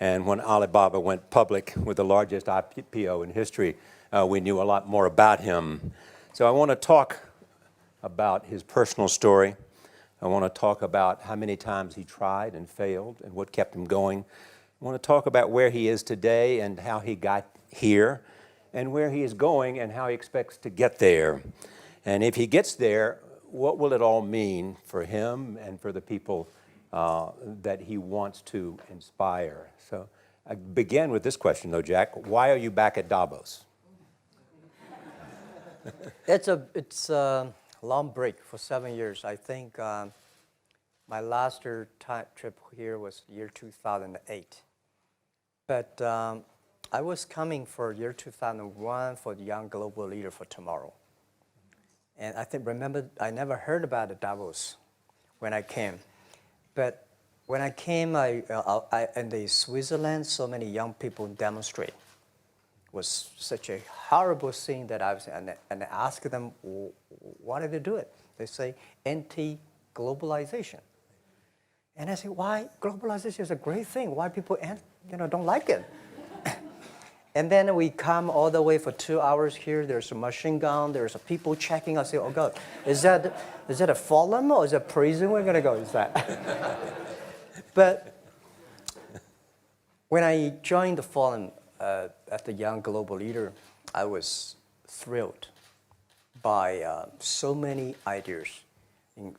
And when Alibaba went public with the largest IPO in history, we knew a lot more about him. So I want to talk about his personal story. I want to talk about how many times he tried and failed and what kept him going. I want to talk about where he is today and how he got here, and where he is going and how he expects to get there. And if he gets there, what will it all mean for him and for the people that he wants to inspire? So I begin with this question, though, Jack. Why are you back at Davos? It's a long break for 7 years. I think my last trip here was year 2008. But I was coming for year 2001 for the Young Global Leader for Tomorrow. And remember, I never heard about the Davos when I came. But when I came, in the Switzerland, so many young people demonstrate. It was such a horrible thing that I was, and I asked them, why did they do it? They say, anti-globalization. And I say, why? Globalization is a great thing. Why people don't like it? And then we come all the way for 2 hours here. There's a machine gun. There's a people checking. I say, oh God, is that a forum or is it a prison? We're gonna go. Is that? But when I joined the forum at the Young Global Leader, I was thrilled by so many ideas.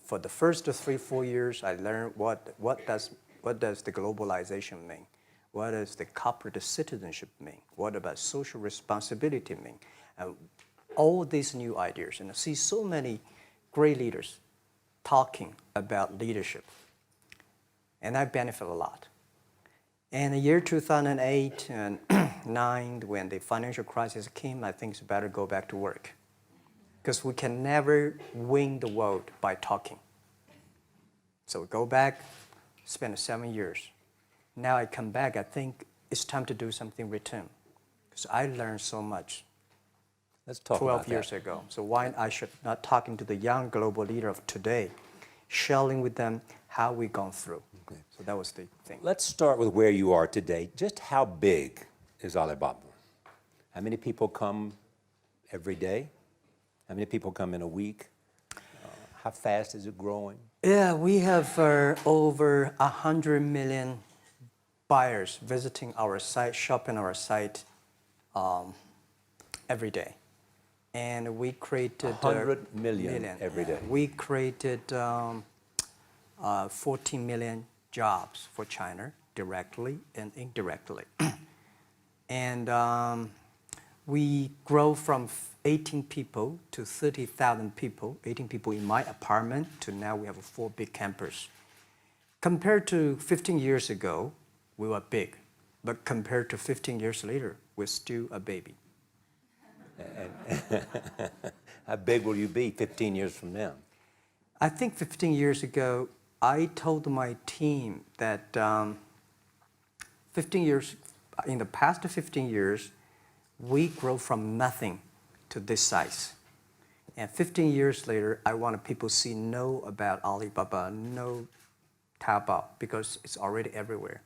For the first 3-4 years, I learned what does the globalization mean? What does the corporate citizenship mean? What about social responsibility mean? All these new ideas, and I see so many great leaders talking about leadership, and I benefit a lot. And the year 2008 and 2009, when the financial crisis came, I think it's better go back to work, because we can never win the world by talking. So go back, spend 7 years. Now I come back, I think it's time to do something return, because I learned so much. Let's talk 12 about years that. ago. So why I should not talking to the young global leader of today, sharing with them how we've gone through. Okay. So that was the thing. Let's start with where you are today. Just how big is Alibaba? How many people come every day? How many people come in a week? How fast is it growing? Yeah, we have over 100 million buyers visiting our site, shopping our site every day. And we created 100 million every day. We created 14 million jobs for China, directly and indirectly. And we grow from 18 people to 30,000 people, 18 people in my apartment, to now we have 4 big campus. Compared to 15 years ago, we were big, but compared to 15 years later, we're still a baby. And how big will you be 15 years from now? I think 15 years ago, I told my team that 15 years, in the past 15 years, we grow from nothing to this size. And 15 years later, I want people to know about Alibaba, know Taobao, because it's already everywhere.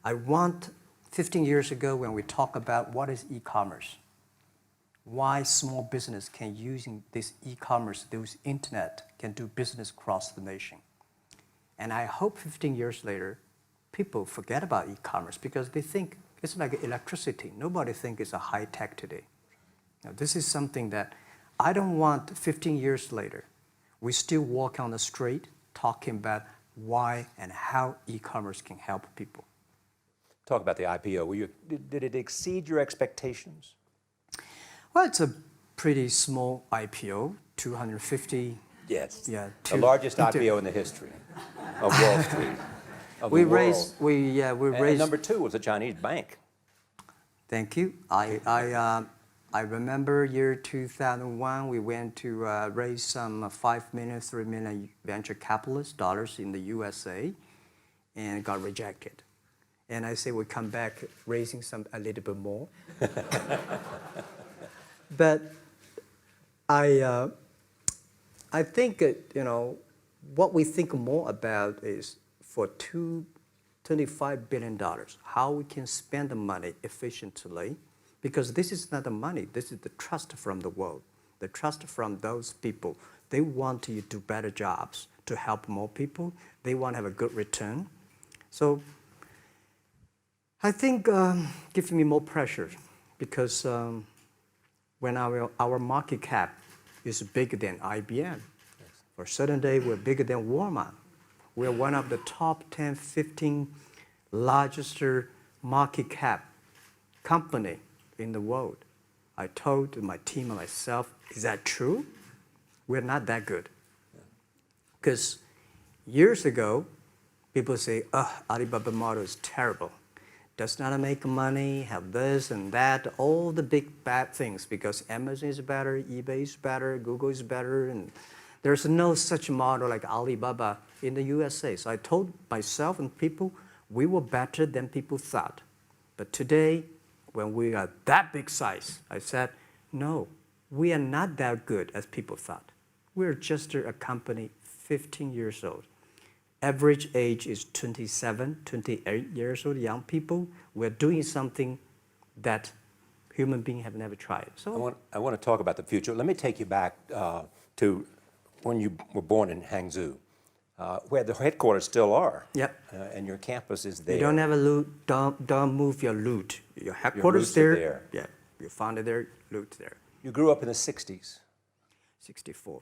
I want 15 years ago when we talk about what is e-commerce, why small business can using this e-commerce, this internet, can do business across the nation. And I hope 15 years later, people forget about e-commerce because they think it's like electricity. Nobody thinks it's a high tech today. Now, this is something that I don't want 15 years later, we still walk on the street talking about why and how e-commerce can help people. Talk about the IPO. Did it exceed your expectations? Well, it's a pretty small IPO, 250. Yes. Yeah. The largest IPO in the history of Wall Street. We raised. And number 2 was a Chinese bank. Thank you. I remember year 2001. We went to raise some 5 million, 3 million venture capitalist dollars in the USA, and got rejected. And I say we come back raising a little bit more. But I think what we think more about is for 2 $25 billion. How we can spend the money efficiently, because this is not the money, this is the trust from the world, the trust from those people. They want you to do better jobs, to help more people. They want to have a good return. So I think gives me more pressure, because when our market cap is bigger than IBM, for a certain day we're bigger than Walmart. We're one of the top 10, 15 largest market cap company in the world. I told my team and myself, is that true? We're not that good. Because years ago, people say, Alibaba model is terrible. Does not make money, have this and that, all the big bad things, because Amazon is better, eBay is better, Google is better, and there's no such model like Alibaba in the USA. So I told myself and people, we were better than people thought. But today, when we are that big size, I said, no, we are not that good as people thought. We're just a company 15 years old. Average age is 27, 28 years old, young people. We're doing something that human beings have never tried. So I want to talk about the future. Let me take you back to when you were born in Hangzhou, where the headquarters still are. Yep. And your campus is there. You don't have a loot, don't move your loot. Your headquarters roots are there. Yeah, you found it there, loot there. You grew up in the 60s. 64.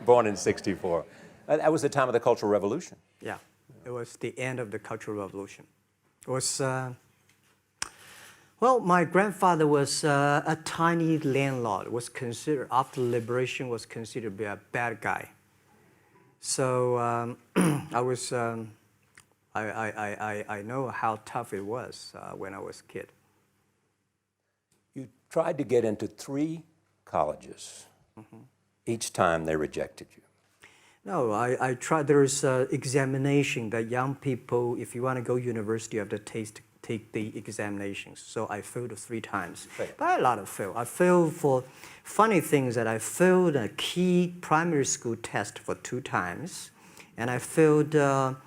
Born in 64. That was the time of the Cultural Revolution. Yeah, it was the end of the Cultural Revolution. It was, well, my grandfather was a tiny landlord, was considered, after liberation, was considered to be a bad guy. So I was, I know how tough it was when I was a kid. You tried to get into 3 colleges. Mm-hmm. Each time they rejected you. No, I tried. There is an examination that young people, if you want to go university, you have to take the examinations. So I failed 3 times. Right. But I had a lot of fail. I failed for funny things that I failed a key primary school test for 2 times. And I failed 3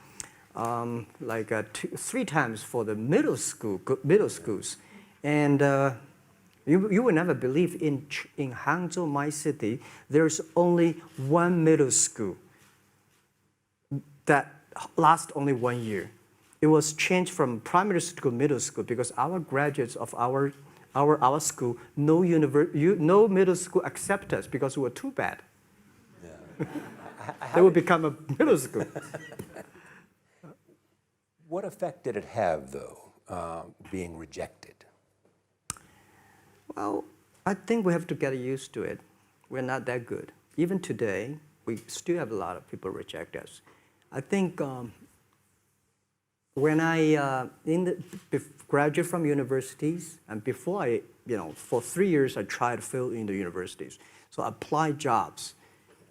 times for the middle schools. And you will never believe in Hangzhou, my city, there's only 1 middle school that lasts only 1 year. It was changed from primary school to middle school because our graduates of our school, no middle school accept us because we were too bad. Yeah. They would become a middle school. What effect did it have, though, being rejected? Well, I think we have to get used to it. We're not that good. Even today, we still have a lot of people reject us. I think when I graduate from universities, and before I, for 3 years, I tried to fill in the universities. So I applied jobs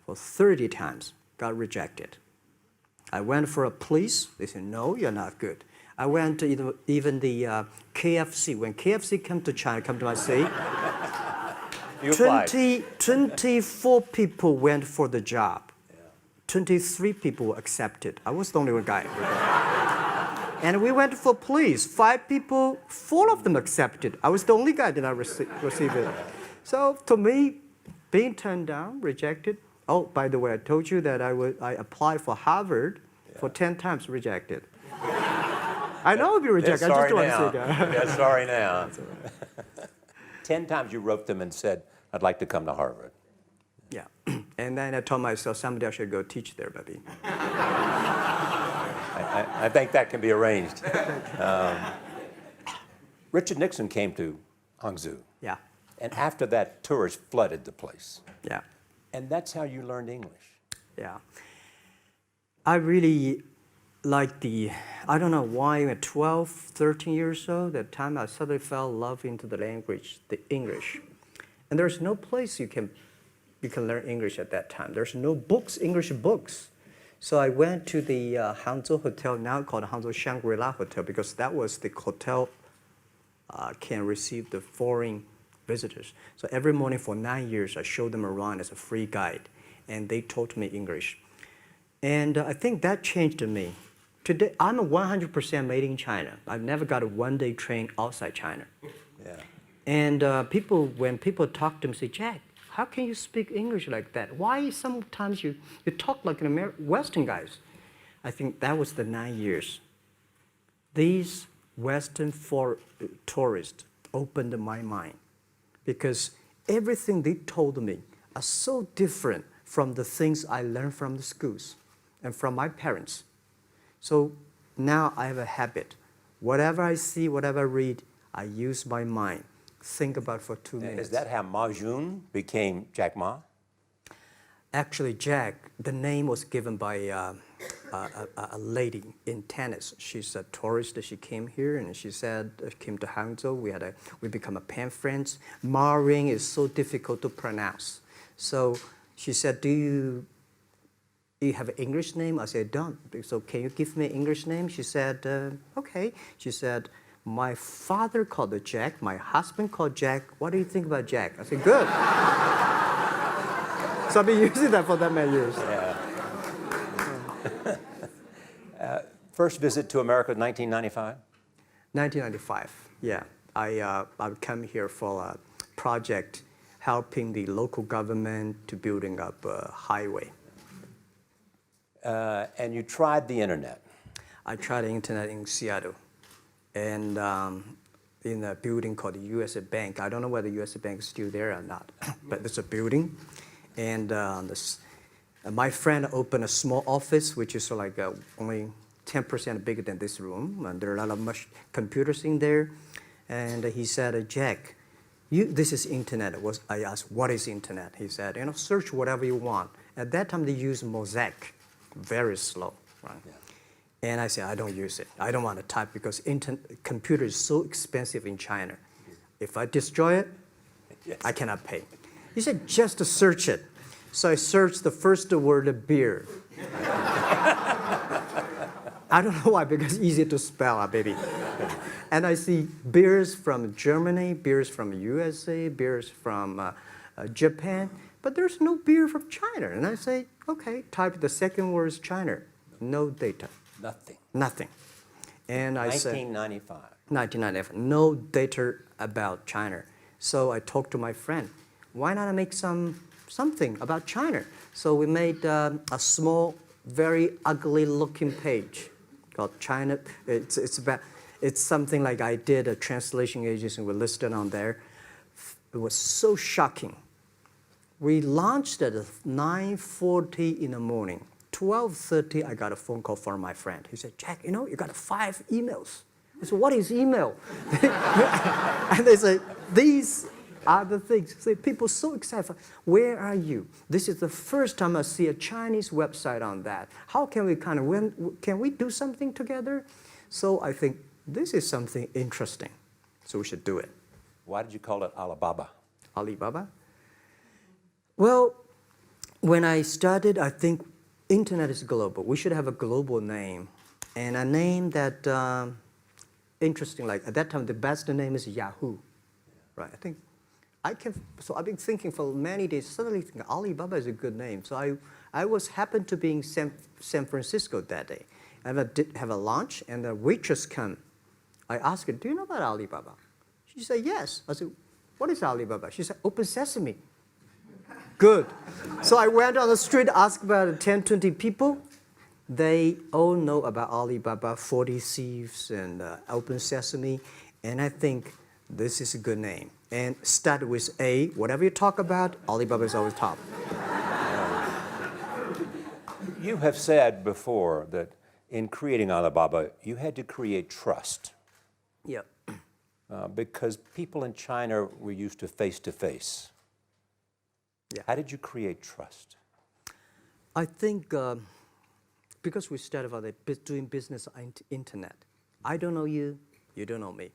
for 30 times, got rejected. I went for a police, they said, no, you're not good. I went to even the KFC. When KFC came to China, come to my city, 24 people went for the job. 23 people were accepted. I was the only one guy. And we went for police. 5 people, 4 of them accepted. I was the only guy that I received it. So to me, being turned down, rejected. Oh, by the way, I told you that I applied for Harvard for 10 times, rejected. I know I'll be rejected. I just don't want to say that. Yeah, sorry now. 10 times you wrote them and said, I'd like to come to Harvard. Yeah. And then I told myself, someday I should go teach there, baby. I think that can be arranged. Richard Nixon came to Hangzhou. Yeah. And after that, tourists flooded the place. Yeah. And that's how you learned English. Yeah. I really like I don't know why, at 12, 13 years old, at that time I suddenly fell in love into the language, the English. And there's no place you can learn English at that time. There's no books, English books. So I went to the Hangzhou Hotel, now called Hangzhou Shangri-La Hotel, because that was the hotel can receive the foreign visitors. So every morning for 9 years, I showed them around as a free guide, and they taught me English. And I think that changed me. Today, I'm a 100% made in China. I've never got a one-day train outside China. Yeah. And when people talk to me, say, Jack, how can you speak English like that? Why sometimes you talk like an Western guys? I think that was the 9 years. These Western tourists opened my mind because everything they told me are so different from the things I learned from the schools and from my parents. So now I have a habit. Whatever I see, whatever I read, I use my mind. Think about for 2 minutes. Is that how Ma Jun became Jack Ma? Actually, Jack, the name was given by a lady in tennis. She's a tourist. She came here and she said, came to Hangzhou. We become a pen friends. Ma Ring is so difficult to pronounce. So she said, do you have an English name? I said, don't. So can you give me an English name? She said, okay. She said, my father called it Jack. My husband called Jack. What do you think about Jack? I said, good. So I've been using that for that many years. Yeah. First visit to America, 1995? 1995, yeah. I come here for a project helping the local government to building up a highway. And you tried the internet. I tried the internet in Seattle. And in a building called the USA Bank. I don't know whether the USA Bank is still there or not, but it's a building. And my friend opened a small office, which is like only 10% bigger than this room. And there are a lot of computers in there. And he said, Jack, this is internet. I asked, what is internet? He said, search whatever you want. At that time, they used Mosaic, very slow, right? Yeah. And I said, I don't use it. I don't want to type because computer is so expensive in China. If I destroy it, yes, I cannot pay. He said, just to search it. So I searched the first word, beer. I don't know why, because it's easy to spell, baby. And I see beers from Germany, beers from USA, beers from Japan, but there's no beer from China. And I say, okay, type the second word is China. No data. Nothing. Nothing. And I said, 1995. 1995, no data about China. So I talked to my friend, why not make something about China? So we made a small, very ugly looking page called China. It's something like I did a translation agency, we listed on there. It was so shocking. We launched at 9:40 in the morning. 12:30, I got a phone call from my friend. He said, Jack, you got 5 emails. I said, what is email? And they say, these are the things. So people so excited. Where are you? This is the first time I see a Chinese website on that. How can we can we do something together? So I think this is something interesting. So we should do it. Why did you call it Alibaba? Alibaba? Well, when I started, I think internet is global. We should have a global name. And a name that, interesting, like at that time, the best name is Yahoo. Right, so I've been thinking for many days, suddenly thinking Alibaba is a good name. So I happened to be in San Francisco that day. I did have a lunch, and the waitress came. I asked her, do you know about Alibaba? She said, yes. I said, what is Alibaba? She said, Open Sesame. Good. So I went on the street, asked about 10, 20 people. They all know about Alibaba, 40 Thieves, and Open Sesame. And I think this is a good name. And start with A. Whatever you talk about, Alibaba is always top. You have said before that in creating Alibaba, you had to create trust. Yeah. Because people in China were used to face-to-face. Yeah. How did you create trust? I think because we started about doing business on internet. I don't know you, you don't know me.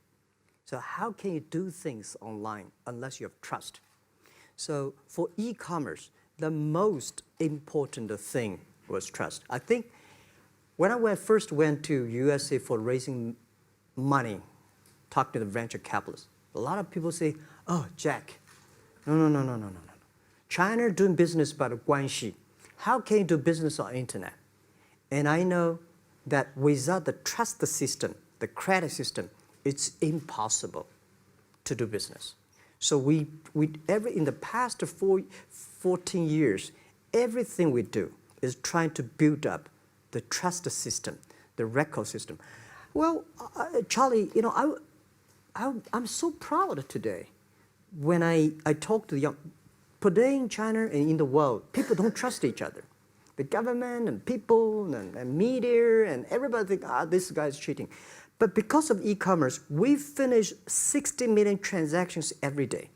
So how can you do things online unless you have trust? So for e-commerce, the most important thing was trust. I think when I first went to USA for raising money, talking to the venture capitalists, a lot of people say, oh, Jack, no. China doing business by the guanxi. How can you do business on internet? And I know that without the trust system, the credit system, it's impossible to do business. So in the past 14 years, everything we do is trying to build up the trust system, the record system. Well, Charlie, I'm so proud today when I talk to the young. Today in China and in the world, people don't trust each other. The government and people and media and everybody think, this guy's cheating. But because of e-commerce, we finish 60 million transactions every day.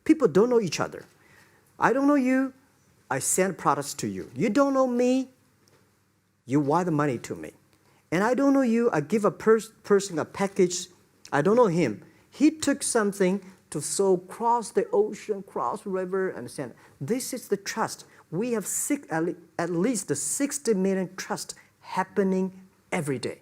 People don't know each other. I don't know you, I send products to you. You don't know me, you wire the money to me. And I don't know you, I give a person a package, I don't know him. He took something to so cross the ocean, cross the river, and send. This is the trust. We have at least 60 million trust happening every day.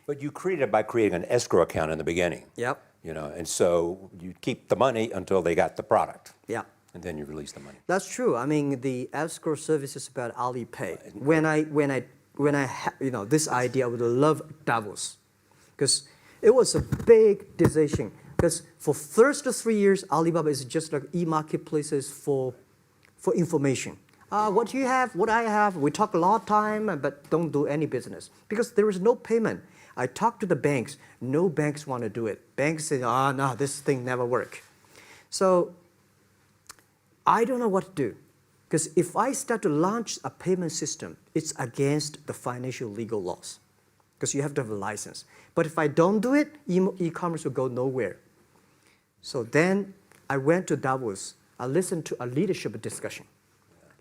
But you created it by creating an escrow account in the beginning. Yep. And so you keep the money until they got the product. Yeah. And then you release the money. That's true. I mean, the escrow service is about Alipay. When I had, this idea, I would love Davos, because it was a big decision. Because for first 3 years, Alibaba is just like e-marketplaces for information. What you have, what I have, we talk a lot of time, but don't do any business. Because there is no payment. I talked to the banks. No banks want to do it. Banks say, no, this thing never work. So I don't know what to do. Because if I start to launch a payment system, it's against the financial legal laws. Because you have to have a license. But if I don't do it, e-commerce will go nowhere. So then I went to Davos. I listened to a leadership discussion.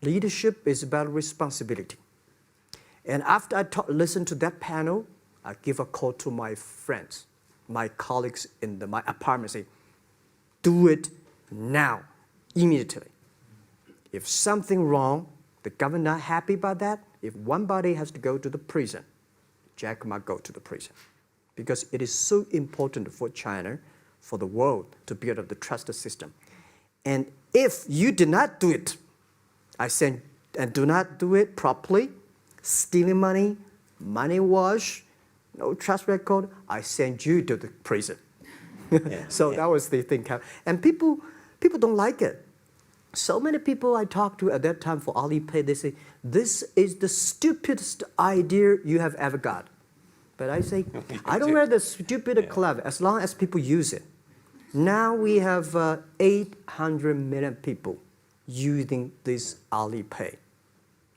Leadership is about responsibility. And after I listened to that panel, I give a call to my friends, my colleagues in my apartment, say, do it now, immediately. If something wrong, the government not happy about that, if one body has to go to the prison, Jack might go to the prison. Because it is so important for China, for the world, to build up the trust system. And if you did not do it, I said, and do not do it properly, stealing money, money wash, no trust record, I send you to the prison. That was the thing. And people don't like it. So many people I talked to at that time for Alipay, they say, this is the stupidest idea you have ever got. But I say, I don't wear the stupid clever as long as people use it. Now we have 800 million people using this Alipay.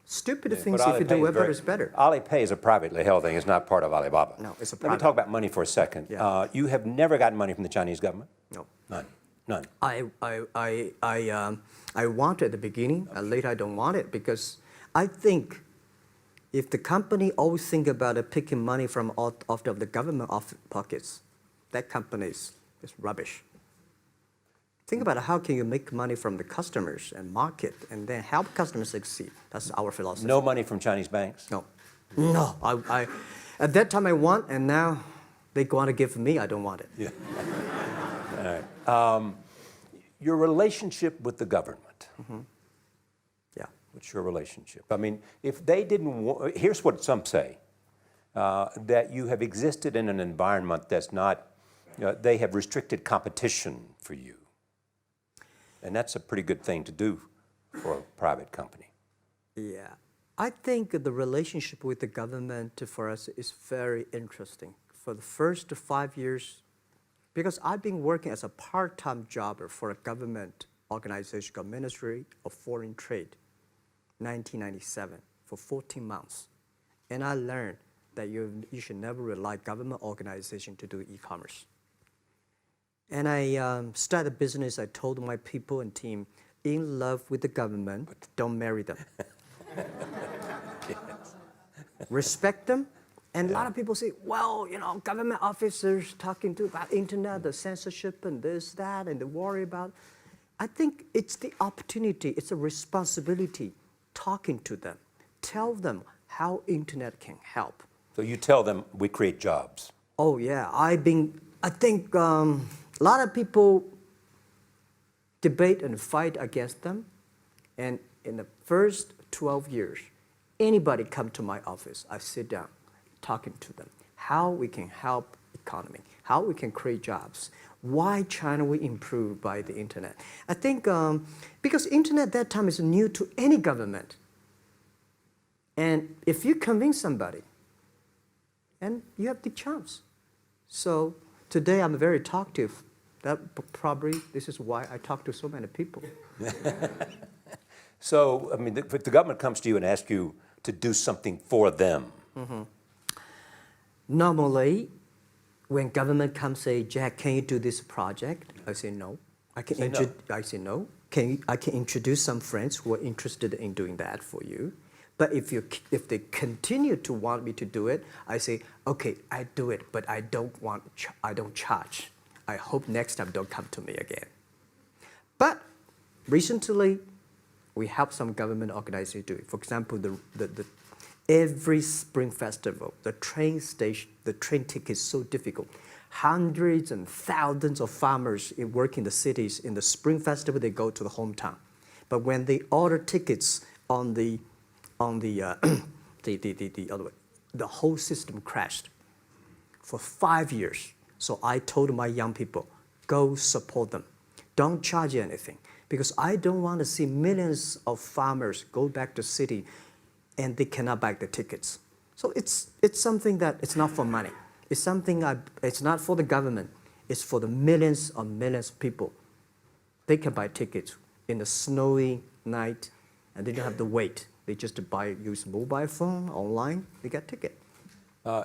Stupid things, if you do well, better is better. Alipay is a privately held thing. It's not part of Alibaba. No, it's a private. Let me private. talk about money for a second. Yeah. You have never gotten money from the Chinese government? No. None. I want it at the beginning, and later I don't want it, because I think if the company always think about picking money from out of the government pockets, that company is rubbish. Think about how can you make money from the customers and market and then help customers succeed. That's our philosophy. No money from Chinese banks? No. No. I at that time I want, and now they want to give me, I don't want it. Yeah. All right. Your relationship with the government. Mm-hmm. Yeah. What's your relationship? I mean, if they didn't, here's what some say, that you have existed in an environment that's not, they have restricted competition for you. And that's a pretty good thing to do for a private company. Yeah. I think the relationship with the government for us is very interesting. For the first 5 years, because I've been working as a part-time jobber for a government organization called Ministry of Foreign Trade, 1997, for 14 months. And I learned that you should never rely on government organization to do e-commerce. And I started a business. I told my people and team, in love with the government, but don't marry them. Yes. Respect them. And a lot of people say, well, government officers talking about internet, the censorship and this, that, and they worry about. I think it's the opportunity, it's a responsibility talking to them. Tell them how internet can help. So you tell them we create jobs. Oh yeah, I think a lot of people debate and fight against them. And in the first 12 years, anybody come to my office, I sit down, talking to them, how we can help economy, how we can create jobs, why China will improve by the internet. I think because internet at that time is new to any government. And if you convince somebody, and you have the chance. So today I'm very talkative. That probably, this is why I talk to so many people. So, I mean, if the government comes to you and asks you to do something for them. Normally, when government comes say, Jack, can you do this project? I say no. I say no. I can introduce some friends who are interested in doing that for you. But if they continue to want me to do it, I say, okay, I do it, but I don't charge. I hope next time don't come to me again. But recently, we help some government organizations do it. For example, every Spring Festival, the train ticket is so difficult. Hundreds and thousands of farmers work in the cities. In the Spring Festival, they go to the hometown. But when they order tickets on the whole system crashed for 5 years. So I told my young people, go support them. Don't charge anything. Because I don't want to see millions of farmers go back to city and they cannot buy the tickets. So it's something that it's not for money. It's something it's not for the government. It's for the millions of people. They can buy tickets in the snowy night and they don't have to wait. They just use mobile phone, online, they get ticket.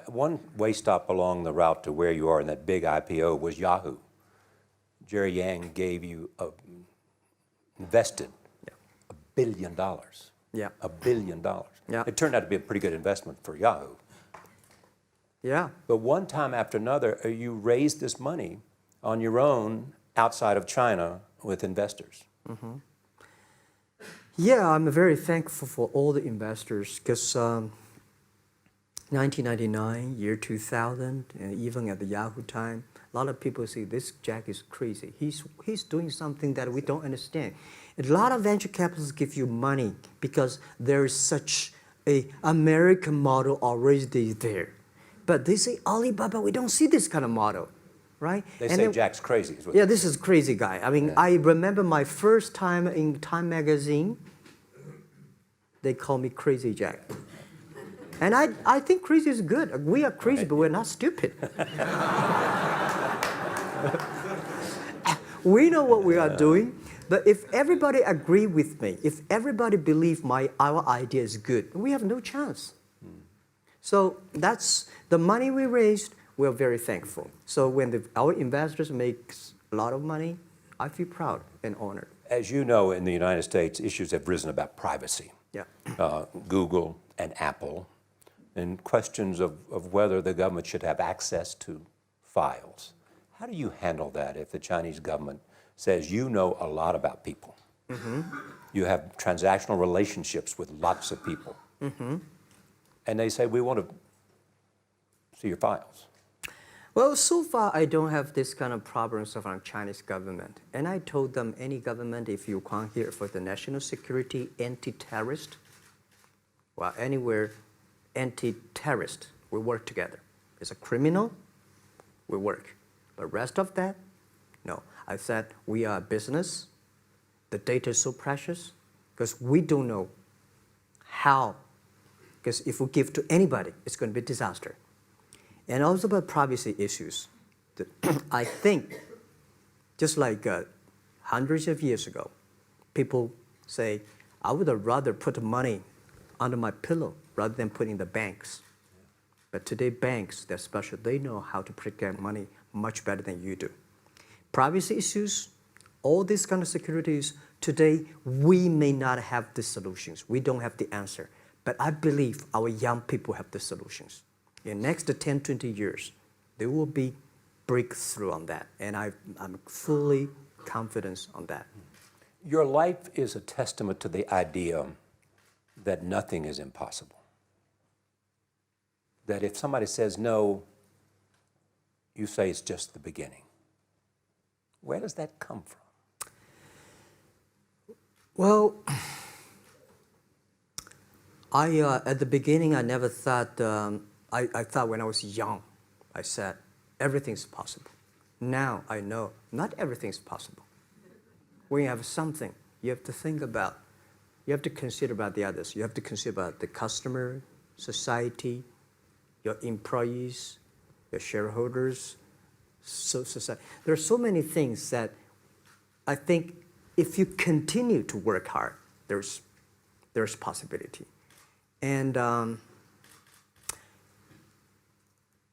One way stop along the route to where you are in that big IPO was Yahoo. Jerry Yang gave you invested $1 billion. Yeah. $1 billion. Yeah. It turned out to be a pretty good investment for Yahoo. Yeah. But one time after another, you raised this money on your own outside of China with investors. Mm-hmm. Yeah, I'm very thankful for all the investors because 1999, year 2000, and even at the Yahoo time, a lot of people say this Jack is crazy. He's doing something that we don't understand. A lot of venture capitalists give you money because there is such a American model already there. But they say, Alibaba, we don't see this kind of model, right? They say Jack's crazy. Yeah, this is crazy guy. I mean, I remember my first time in Time magazine, they call me Crazy Jack. And I think crazy is good. We are crazy, but we're not stupid. We know what we are doing, but if everybody agree with me, if everybody believe our idea is good, we have no chance. So that's the money we raised. We're very thankful. So when our investors make a lot of money, I feel proud and honored. As you know, in the United States, issues have risen about privacy. Yeah. Google and Apple, and questions of whether the government should have access to files. How do you handle that if the Chinese government says you know a lot about people? Mm-hmm. You have transactional relationships with lots of people. Mm-hmm. And they say, we want to see your files. Well, so far, I don't have this kind of problems from Chinese government. And I told them, any government, if you come here for the national security, anti-terrorist, well, anywhere, anti-terrorist, we work together. It's a criminal, we work. But rest of that, no. I said, we are a business. The data is so precious because we don't know how. Because if we give to anybody, it's going to be a disaster. And also about privacy issues. I think, just like hundreds of years ago, people say, I would rather put money under my pillow rather than put in the banks. But today, banks, they're special. They know how to protect money much better than you do. Privacy issues, all these kind of securities, today, we may not have the solutions. We don't have the answer. But I believe our young people have the solutions. In the next 10, 20 years, there will be breakthrough on that. And I'm fully confident on that. Your life is a testament to the idea that nothing is impossible. That if somebody says no, you say it's just the beginning. Where does that come from? Well, at the beginning, I never thought I thought when I was young, I said, everything's possible. Now I know not everything's possible. When you have something, you have to think about, you have to consider about the others. You have to consider about the customer, society, your employees, your shareholders, society. There are so many things that I think if you continue to work hard, there's possibility. And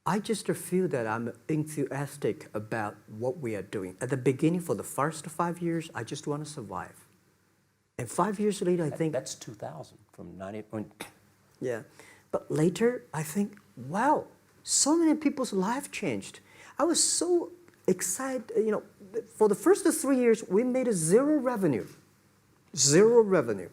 I just feel that I'm enthusiastic about what we are doing. At the beginning, for the first 5 years, I just want to survive. And 5 years later, I think... That's 2000, from 90... Yeah. But later, I think, wow, so many people's life changed. I was so excited, you know, for the first 3 years, we made zero revenue. Zero revenue.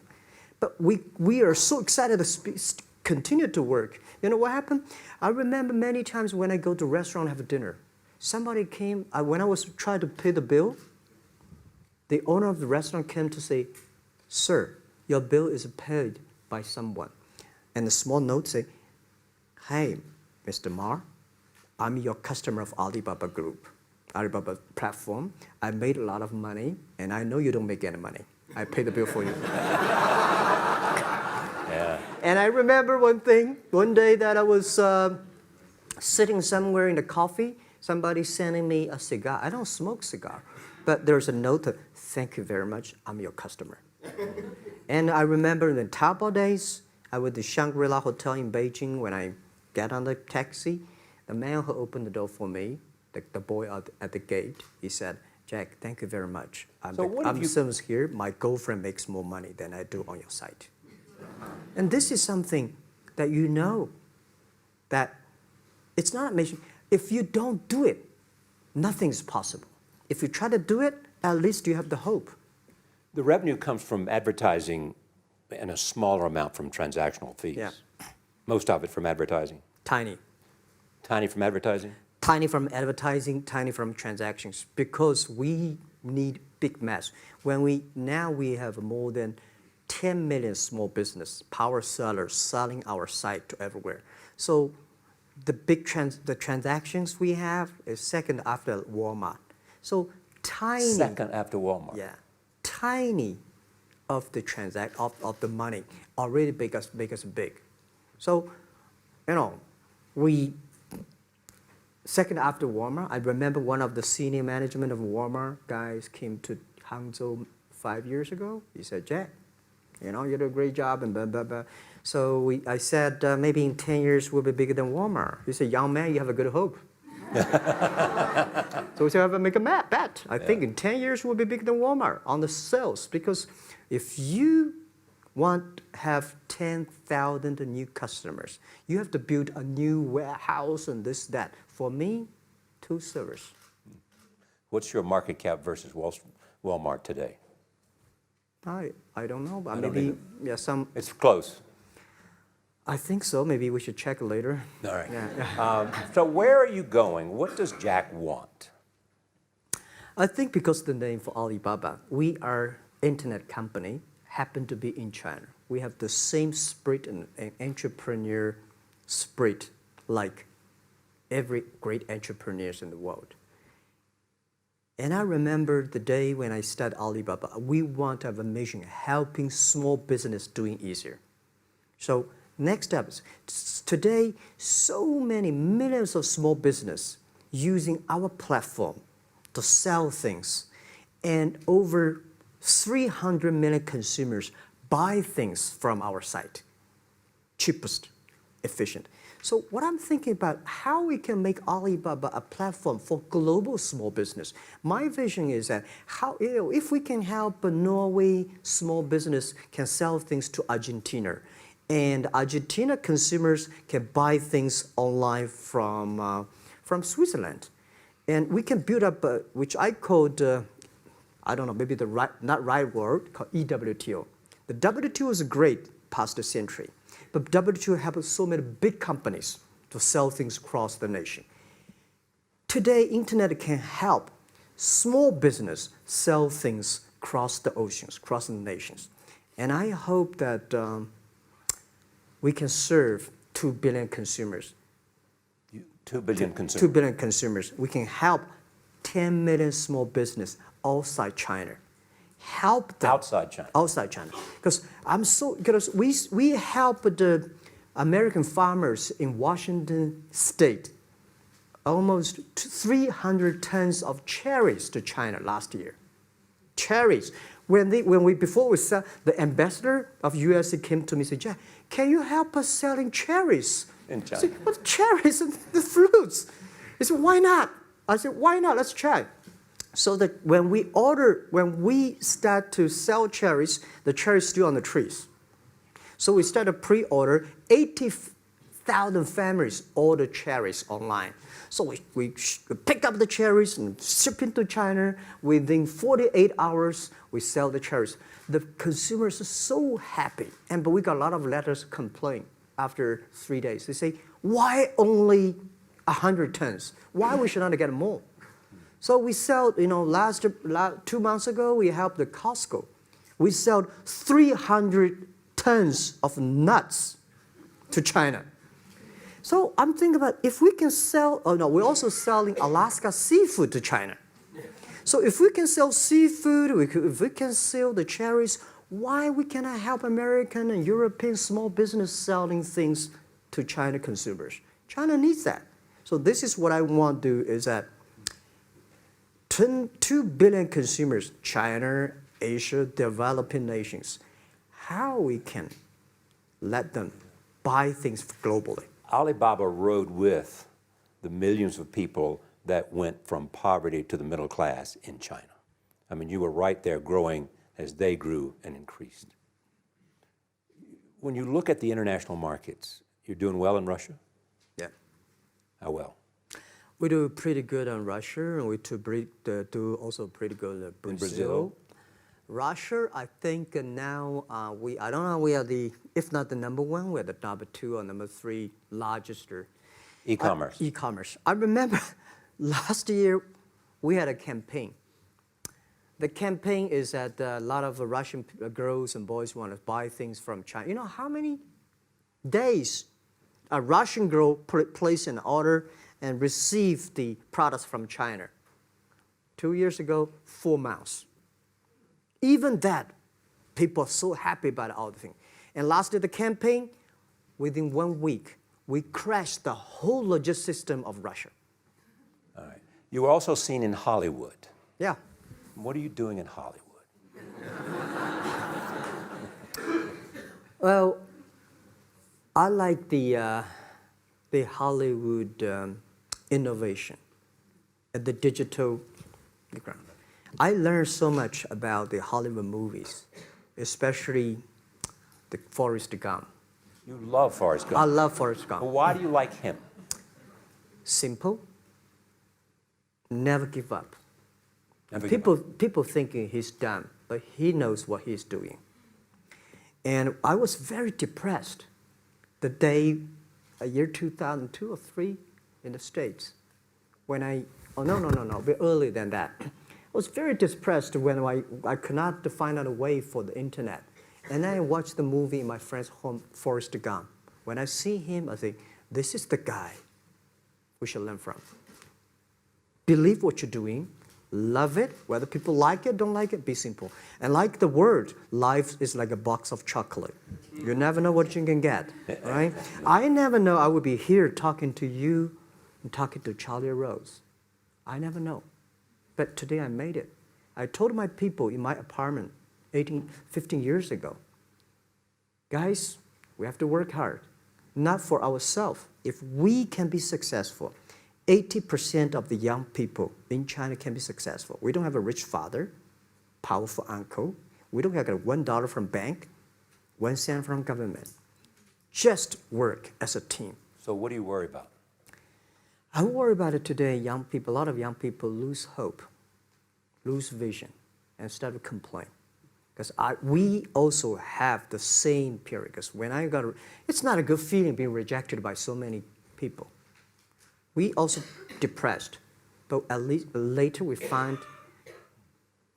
But we are so excited to continue to work. You know what happened? I remember many times when I go to a restaurant and have dinner, somebody came, when I was trying to pay the bill, the owner of the restaurant came to say, "Sir, your bill is paid by someone." And the small note say, "Hey, Mr. Ma, I'm your customer of Alibaba Group, Alibaba platform. I made a lot of money, and I know you don't make any money. I pay the bill for you." Yeah. And I remember one day that I was sitting somewhere in the coffee, somebody sending me a cigar. I don't smoke cigar, but there's a note, "Thank you very much, I'm your customer." And I remember in the Taobao days, I was at the Shangri-La Hotel in Beijing. When I get on the taxi, the man who opened the door for me, the boy at the gate, he said, "Jack, thank you very much. I'm service here. My girlfriend makes more money than I do on your site." And this is something that you know, that it's not amazing. If you don't do it, nothing's possible. If you try to do it, at least you have the hope. The revenue comes from advertising and a smaller amount from transactional fees. Yeah. Most of it from advertising. Tiny. Tiny from advertising? Tiny from advertising, tiny from transactions, because we need big mass. Now we have more than 10 million small business power sellers selling our site to everywhere. So the transactions we have is second after Walmart. So tiny. Second after Walmart. Yeah, tiny of the of the money already make us big. So, you know, second after Walmart, I remember one of the senior management of Walmart guys came to Hangzhou 5 years ago. He said, "Jack, you know, you did a great job," and blah, blah, blah. So I said, "Maybe in 10 years we'll be bigger than Walmart." He said, "Young man, you have a good hope." So we said, "I have to make a bet. I think in 10 years we'll be bigger than Walmart on the sales." Because if you want to have 10,000 new customers, you have to build a new warehouse and this, that. For me, 2 servers. What's your market cap versus Walmart today? I don't know, but I don't maybe either. some. It's close. I think so. Maybe we should check later. All right. Yeah. So where are you going? What does Jack want? I think because the name for Alibaba, we are internet company, happen to be in China. We have the same spirit and entrepreneur spirit like every great entrepreneurs in the world. And I remember the day when I started Alibaba, we want to have a mission helping small business doing easier. So next step is, today, so many millions of small business using our platform to sell things, and over 300 million consumers buy things from our site. Cheapest, efficient. So what I'm thinking about, how we can make Alibaba a platform for global small business. My vision is that if we can help a Norway small business can sell things to Argentina, and Argentina consumers can buy things online from Switzerland. And we can build up, which I called, I don't know, maybe not right word, called EWTO. The WTO is great past the century, but WTO helps so many big companies to sell things across the nation. Today, internet can help small business sell things across the oceans, across the nations. And I hope that we can serve 2 billion consumers 2 billion consumers. 2 billion consumers. We can help 10 million small business outside China. Help them. Outside China. Outside China. Because we help the American farmers in Washington State almost 300 tons of cherries to China last year. Cherries. Before we sell, the ambassador of USA came to me and said, Jack, can you help us selling cherries? In China. I said, what cherries and the fruits? He said, why not? I said, why not? Let's try. So that when we start to sell cherries, the cherries still on the trees. So we start a pre-order, 80,000 families order cherries online. So we pick up the cherries and ship into China. Within 48 hours, we sell the cherries. The consumers are so happy. But we got a lot of letters complaint after 3 days. They say, why only 100 tons? Why we should not get more? So we sell, 2 months ago, we helped the Costco. We sold 300 tons of nuts to China. So I'm thinking about if we can sell, we're also selling Alaska seafood to China. So if we can sell seafood, if we can sell the cherries, why we cannot help American and European small business selling things to China consumers? China needs that. So this is what I want to do is that 2 billion consumers, China, Asia, developing nations, how we can let them buy things globally. Alibaba rode with the millions of people that went from poverty to the middle class in China. I mean, you were right there growing as they grew and increased. When you look at the international markets, you're doing well in Russia? Yeah. How well? We do pretty good on Russia, and we do also pretty good in Brazil. In Brazil? Russia, I think now I don't know, we are if not the number one, we're the number 2 or number 3 largest E-commerce. E-commerce. I remember last year we had a campaign. The campaign is that a lot of Russian girls and boys want to buy things from China. You know how many days a Russian girl placed an order and received the products from China? 2 years ago, 4 months. Even that, people are so happy about all the thing. And last year, the campaign, within 1 week, we crashed the whole logistics system of Russia. All right. You were also seen in Hollywood. Yeah. What are you doing in Hollywood? Well, I like the Hollywood innovation at the digital background. I learned so much about the Hollywood movies, especially the Forrest Gump. You love Forrest Gump. I love Forrest Gump. Well, why do you like him? Simple. Never give up. Never give up. People thinking he's dumb, but he knows what he's doing. And I was very depressed the day, year 2002 or 3 in the States, when a bit earlier than that. I was very depressed when I could not find out a way for the internet. And then I watched the movie in my friend's home, Forrest Gump. When I see him, I think, this is the guy we should learn from. Believe what you're doing, love it, whether people like it, don't like it, be simple. And like the word, life is like a box of chocolate. You never know what you can get, right? I never know I would be here talking to you and talking to Charlie Rose. I never know. But today I made it. I told my people in my apartment 15 years ago, guys, we have to work hard, not for ourselves. If we can be successful, 80% of the young people in China can be successful. We don't have a rich father, powerful uncle. We don't have $1 from bank, 1 cent from government. Just work as a team. So what do you worry about? I worry about it today. Young people, a lot of young people lose hope, lose vision, and start to complain. Because we also have the same period. Because when it's not a good feeling being rejected by so many people. We also depressed, but at least later we find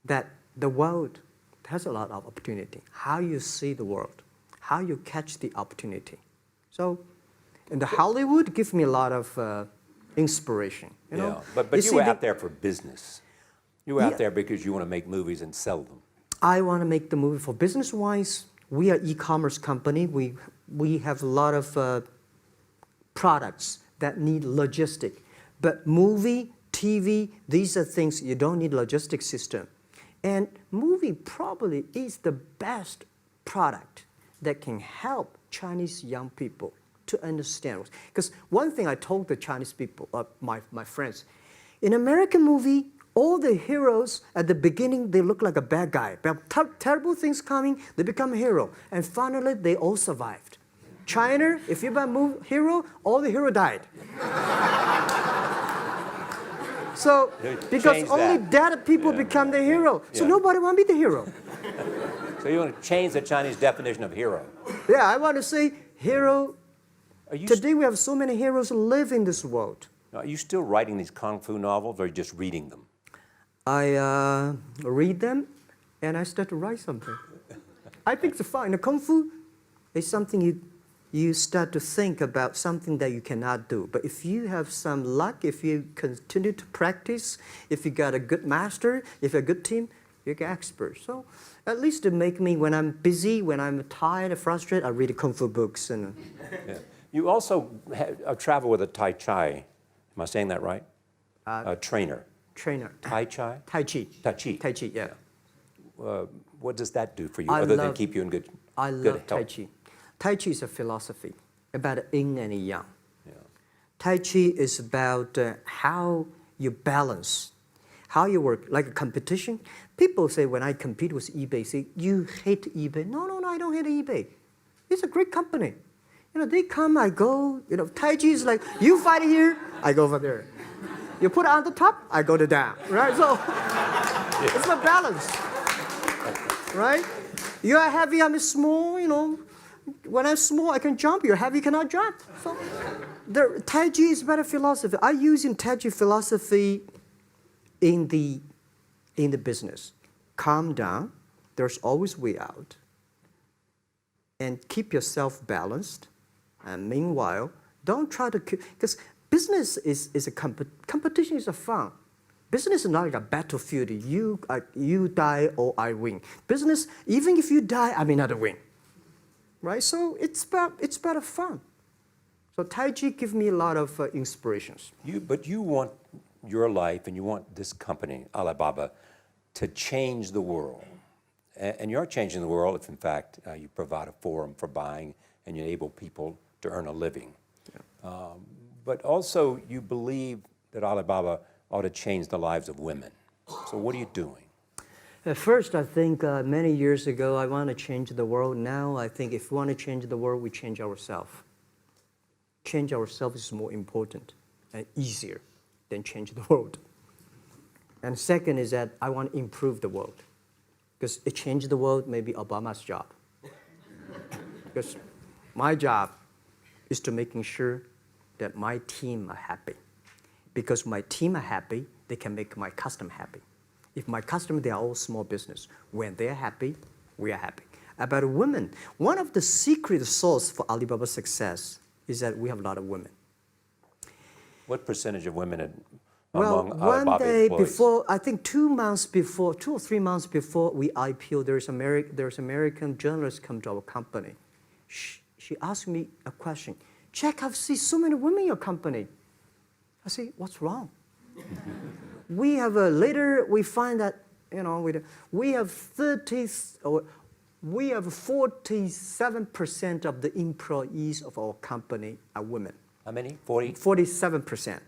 that the world has a lot of opportunity. How you see the world, how you catch the opportunity. So, in the Hollywood gives me a lot of inspiration. You know? Yeah, but you see, were out there for business. You were out Yeah. there because you want to make movies and sell them. I want to make the movie for business-wise. We are e-commerce company. We have a lot of products that need logistic. But movie, TV, these are things you don't need logistic system. And movie probably is the best product that can help Chinese young people to understand. Because one thing I told the Chinese people, my friends, in American movie, all the heroes at the beginning, they look like a bad guy. Terrible things coming, they become a hero. And finally, they all survived. China, if you're a hero, all the hero died. So, because Change only that. dead people become the hero. So Yeah. nobody want to be the hero. So you want to change the Chinese definition of hero. Yeah, I want to say hero. Are you, Today we have so many heroes live in this world. are you still writing these kung fu novels, or are you just reading them? I read them, and I start to write something. I think it's fun. The Kung Fu is something you start to think about something that you cannot do. But if you have some luck, if you continue to practice, if you got a good master, if you're a good team, you get expert. So at least to make me, when I'm busy, when I'm tired or frustrated, I read the Kung Fu books. And Yeah. You also travel with a Tai Chi. Am I saying that right? A trainer. trainer. Tai Chi? Tai Chi. Tai Chi. Tai Chi, yeah. What does that do for you, I other than love- keep you in good I good love Tai health? Chi. Tai Chi is a philosophy about yin and yang. Yeah. Tai Chi is about how you balance, how you work, like a competition. People say when I compete with eBay, say, you hate eBay. No, I don't hate eBay. It's a great company. You know, they come, I go. You know, Tai Chi is like, you fight here, I go over there. You put it on the top, I go to down, right? So it's a balance, right? You are heavy, I'm small, you know. When I'm small, I can jump. You're heavy, you cannot jump. So the Tai Chi is about a philosophy. I use in Tai Chi philosophy in the business. Calm down. There's always way out. And keep yourself balanced. And meanwhile, don't try to, because business is a competition is a fun. Business is not like a battlefield. You die or I win. Business, even if you die, I may not win. Right? So it's about fun. So Tai Chi gives me a lot of inspirations. But you want your life and you want this company, Alibaba, to change the world. And you're changing the world if, in fact, you provide a forum for buying and you enable people to earn a living. Yeah. But also, you believe that Alibaba ought to change the lives of women. So what are you doing? At first, I think many years ago, I want to change the world. Now, I think if we want to change the world, we change ourselves. Change ourselves is more important and easier than change the world. And second is that I want to improve the world. Because it changed the world, maybe Obama's job. Because my job is to making sure that my team are happy. Because my team are happy, they can make my customer happy. If my customer, they are all small business. When they're happy, we are happy. About women, one of the secret source for Alibaba's success is that we have a lot of women. What percentage of women Well, among one Alibaba day employees? before, I think 2 or 3 months before we IPO, there's American journalist come to our company. She asked me a question. Jack, I've seen so many women in your company. I say, what's wrong? We have later we find that we have 47% of the employees of our company are women. How many? 40? 47%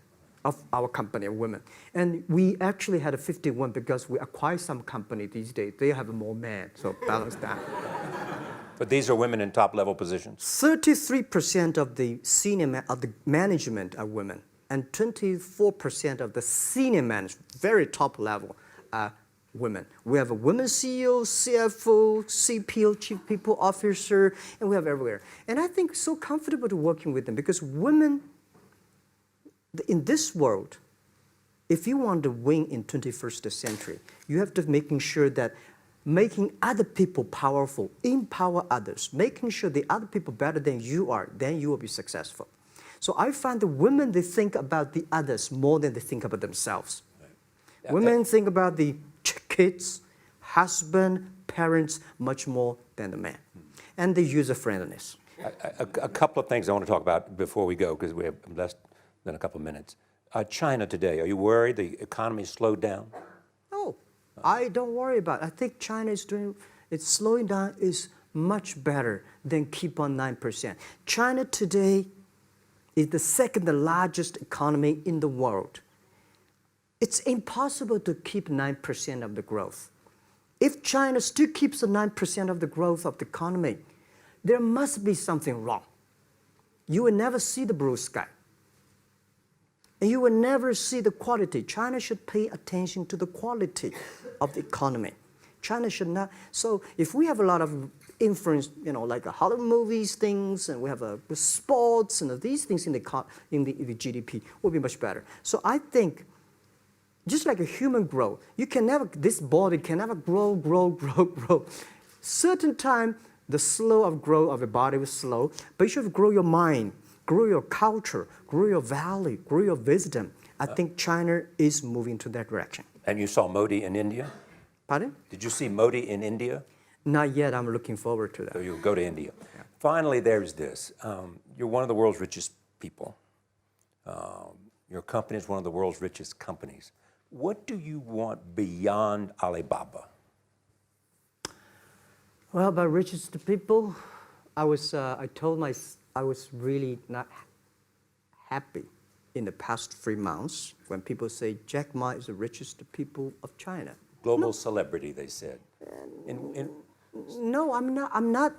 of our company are women. And we actually had a 51 because we acquired some company these days. They have more men, so balance that. But these are women in top-level positions? 33% of the management are women, and 24% of the senior management, very top level, are women. We have a women CEO, CFO, CPO, Chief People Officer, and we have everywhere. And I think so comfortable to working with them because women, in this world, if you want to win in 21st century, you have to making sure that making other people powerful, empower others, making sure the other people better than you are, then you will be successful. So I find the women, they think about the others more than they think about themselves. Right. Women think about the kids, husband, parents, much more than the man. And the user-friendliness. A couple of things I want to talk about before we go, because we have less than a couple of minutes. China today, are you worried the economy slowed down? No, I don't worry about it. I think China is doing, it's slowing down is much better than keep on 9%. China today is the second largest economy in the world. It's impossible to keep 9% of the growth. If China still keeps the 9% of the growth of the economy, there must be something wrong. You will never see the blue sky. And you will never see the quality. China should pay attention to the quality of the economy. China should not. So if we have a lot of influence, like the Hollywood movies, things, and we have sports and these things in the GDP, will be much better. So I think, just like a human growth, this body can never grow. Certain time, the slow of growth of the body is slow, but you should grow your mind, grow your culture, grow your value, grow your wisdom. I think China is moving to that direction. And you saw Modi in India? Pardon? Did you see Modi in India? Not yet. I'm looking forward to that. So you'll go to India. Yeah. Finally, there's this. You're one of the world's richest people. Your company is one of the world's richest companies. What do you want beyond Alibaba? Well, about richest people, I was really not happy in the past 3 months when people say Jack Ma is the richest people of China. Global celebrity, they said. No, I'm not.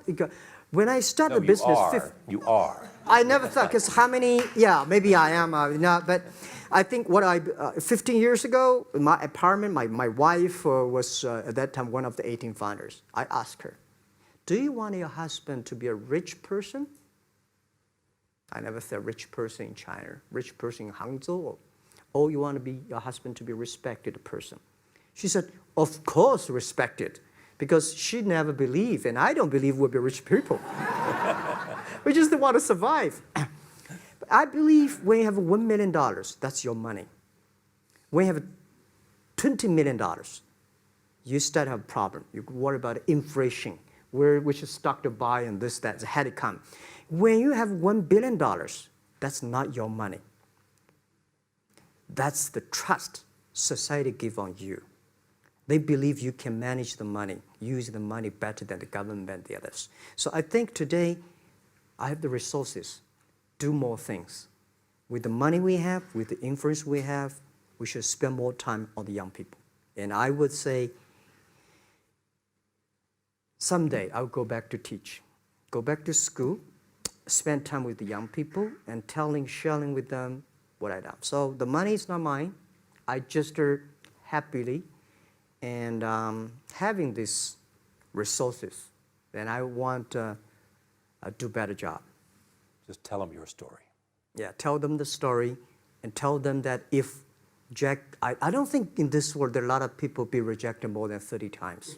When I started the business, you are. I never thought, because how many? Yeah, maybe I am. But I think 15 years ago, in my apartment, my wife was at that time one of the 18 founders. I asked her, "Do you want your husband to be a rich person?" I never said rich person in China, rich person in Hangzhou. Or you want your husband to be a respected person? She said, "Of course, respected." Because she never believed, and I don't believe we'll be rich people. We just want to survive. But I believe when you have $1 million, that's your money. When you have $20 million, you start to have a problem. You worry about inflation, which stock to buy and this, that, had it come. When you have $1 billion, that's not your money. That's the trust society gives on you. They believe you can manage the money, use the money better than the government and the others. So I think today, I have the resources, do more things. With the money we have, with the influence we have, we should spend more time on the young people. And I would say, someday I'll go back to teach, go back to school, spend time with the young people, and sharing with them what I done. So the money is not mine. I just happily and having these resources, then I want to do a better job. Just tell them your story. Yeah, tell them the story and tell them that if Jack, I don't think in this world there are a lot of people be rejected more than 30 times.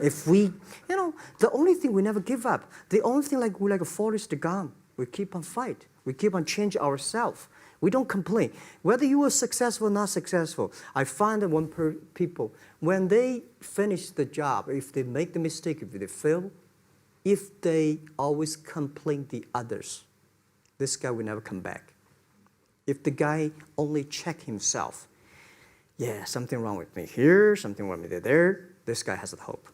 If we, the only thing we never give up, the only thing we're like a Forrest Gump, we keep on fight. We keep on changing ourselves. We don't complain. Whether you were successful or not successful, I find that people, when they finish the job, if they make the mistake, if they fail, if they always complain the others, this guy will never come back. If the guy only check himself, yeah, something wrong with me here, something wrong with me there, this guy has a hope.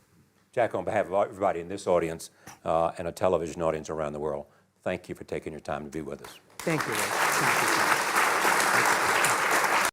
Jack, on behalf of everybody in this audience and a television audience around the world, thank you for taking your time to be with us. Thank you, Ray. Thank you so much.